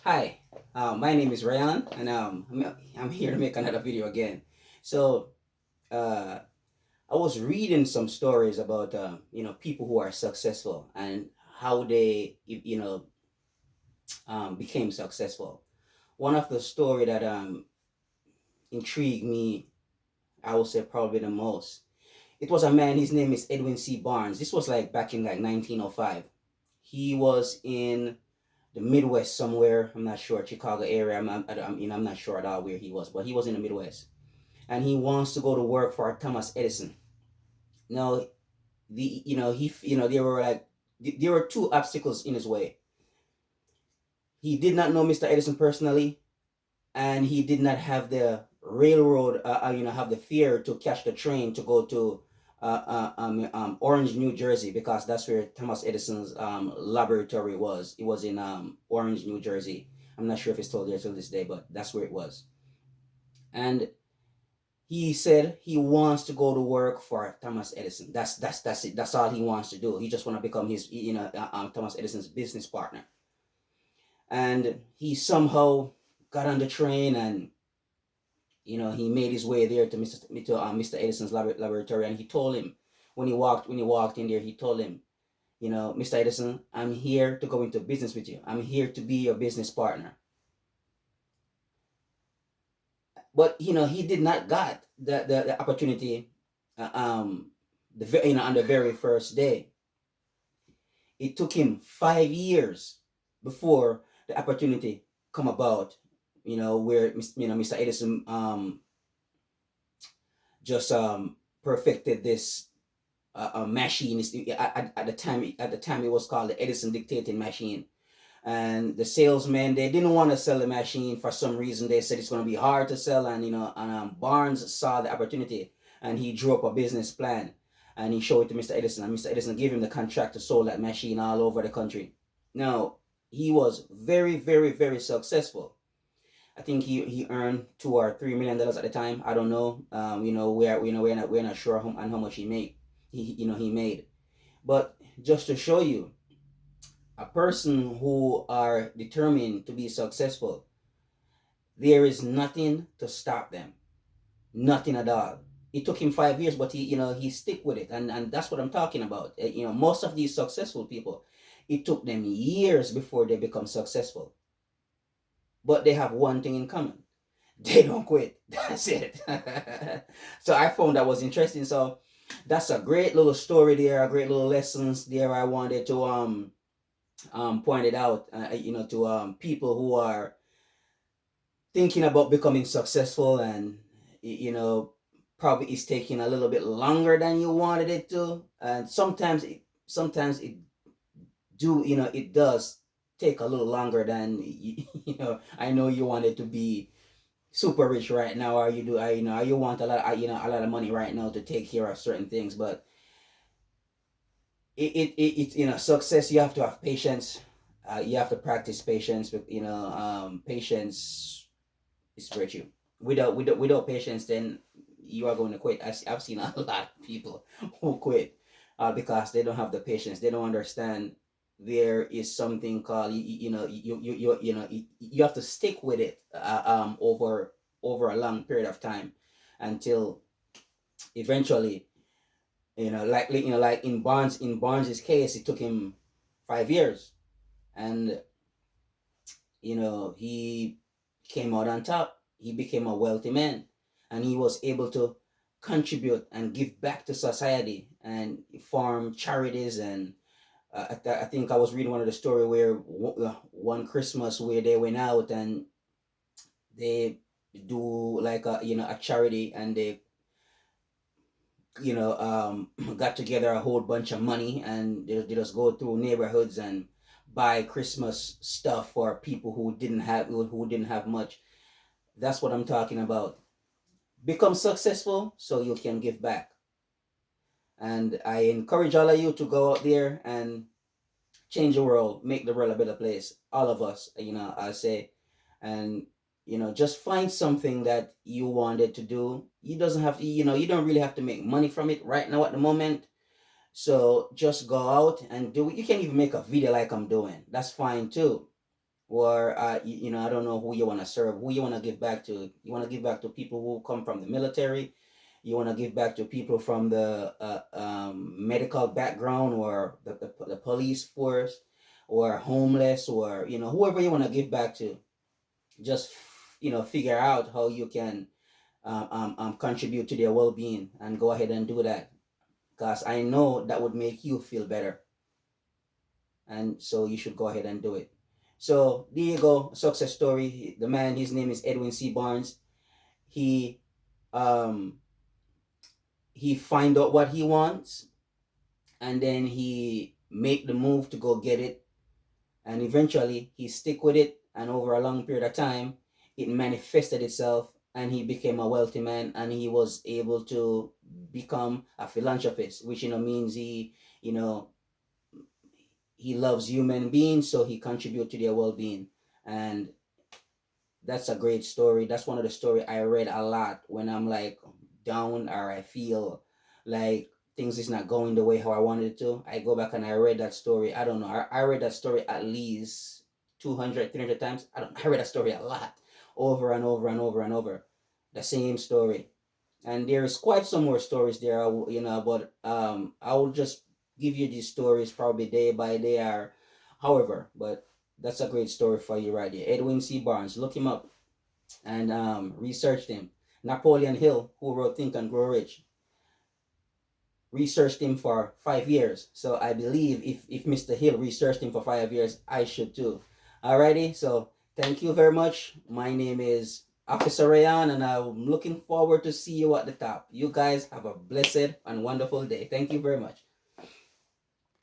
Hi, my name is Ryan, and I'm here to make another video again. So, uh, I was reading some stories about people who are successful and how they became successful. One of the story that intrigued me, I would say probably the most. It was a man. His name is Edwin C. Barnes. This was like back in like 1905. He was in the Midwest somewhere. I'm not sure, Chicago area. I'm not sure at all where he was, but he was in the Midwest, and he wants to go to work for Thomas Edison. Now, there were there were two obstacles in his way. He did not know Mr. Edison personally, and he did not have the railroad, have the fare to catch the train to go to Orange, New Jersey, because that's where Thomas Edison's laboratory was. It was in Orange, New Jersey. I'm not sure if it's still there till this day, but that's where it was. And he said he wants to go to work for Thomas Edison. That's it. That's all he wants to do. He just want to become his, Thomas Edison's business partner. And he somehow got on the train, and he made his way there to Mr. Edison's laboratory, and he told him when he walked in there, he told him, Mr. Edison, I'm here to go into business with you. I'm here to be your business partner. But he did not got the opportunity, on the very first day. It took him 5 years before the opportunity come about. Where Mr. Edison just perfected this machine. At the time it was called the Edison dictating machine. And the salesman, they didn't want to sell the machine for some reason. They said it's going to be hard to sell, and Barnes saw the opportunity, and he drew up a business plan, and he showed it to Mr. Edison, and Mr. Edison gave him the contract to sell that machine all over the country. Now, he was very, very, very successful. I think he earned $2 or $3 million at the time. I don't know. We're not sure how much he made. He made. But just to show you, a person who are determined to be successful, there is nothing to stop them. Nothing at all. It took him 5 years, but he stick with it, and that's what I'm talking about. Most of these successful people, it took them years before they become successful, but they have one thing in common: they don't quit. That's it. So I found that was interesting. So that's a great little story there, a great little lessons there. I wanted to point it out, to people who are thinking about becoming successful, and probably it's taking a little bit longer than you wanted it to, and sometimes it it does take a little longer than I know you want it to be super rich right now, or you want a lot of money right now to take care of certain things. But success, you have to have patience. You have to practice patience. Patience is virtue. Without patience, then you are going to quit. I've seen a lot of people who quit because they don't have the patience. They don't understand there is something called you have to stick with it over a long period of time, until eventually, like in Barnes's case, it took him 5 years, and he came out on top. He became a wealthy man, and he was able to contribute and give back to society and form charities. And I think I was reading one of the story where one Christmas where they went out and they do like a charity, and they got together a whole bunch of money, and they just go through neighborhoods and buy Christmas stuff for people who didn't have much. That's what I'm talking about. Become successful so you can give back. And I encourage all of you to go out there and change the world, make the world a better place. All of us, I say. And just find something that you wanted to do. You doesn't have to, you don't really have to make money from it right now at the moment. So just go out and do it. You can even make a video like I'm doing. That's fine too. or I don't know who you want to serve, who you want to give back to. You want to give back to people who come from the military. You want to give back to people from the medical background, or the police force, or homeless, or whoever you want to give back to. Just figure out how you can contribute to their well-being, and go ahead and do that, because I know that would make you feel better, and so you should go ahead and do it. So there you go, success story. The man, his name is Edwin C. Barnes. He um he find out what he wants, and then he make the move to go get it, and eventually he stick with it, and over a long period of time it manifested itself, and he became a wealthy man, and he was able to become a philanthropist, which means you know he loves human beings, so he contribute to their well-being. And that's a great story. That's one of the story I read a lot when I'm like down, or I feel like things is not going the way how I wanted it to. I go back and I read that story. I don't know. I read that story at least 200, 300 times. I read that story a lot, over and over and over and over. The same story. And there's quite some more stories there, but I will just give you these stories probably day by day, or however. But that's a great story for you right here. Edwin C. Barnes, look him up, and researched him. Napoleon Hill, who wrote Think and Grow Rich, researched him for 5 years. So I believe if Mr. Hill researched him for 5 years, I should too. Alrighty, so thank you very much. My name is Officer Rayan, and I'm looking forward to see you at the top. You guys have a blessed and wonderful day. Thank you very much.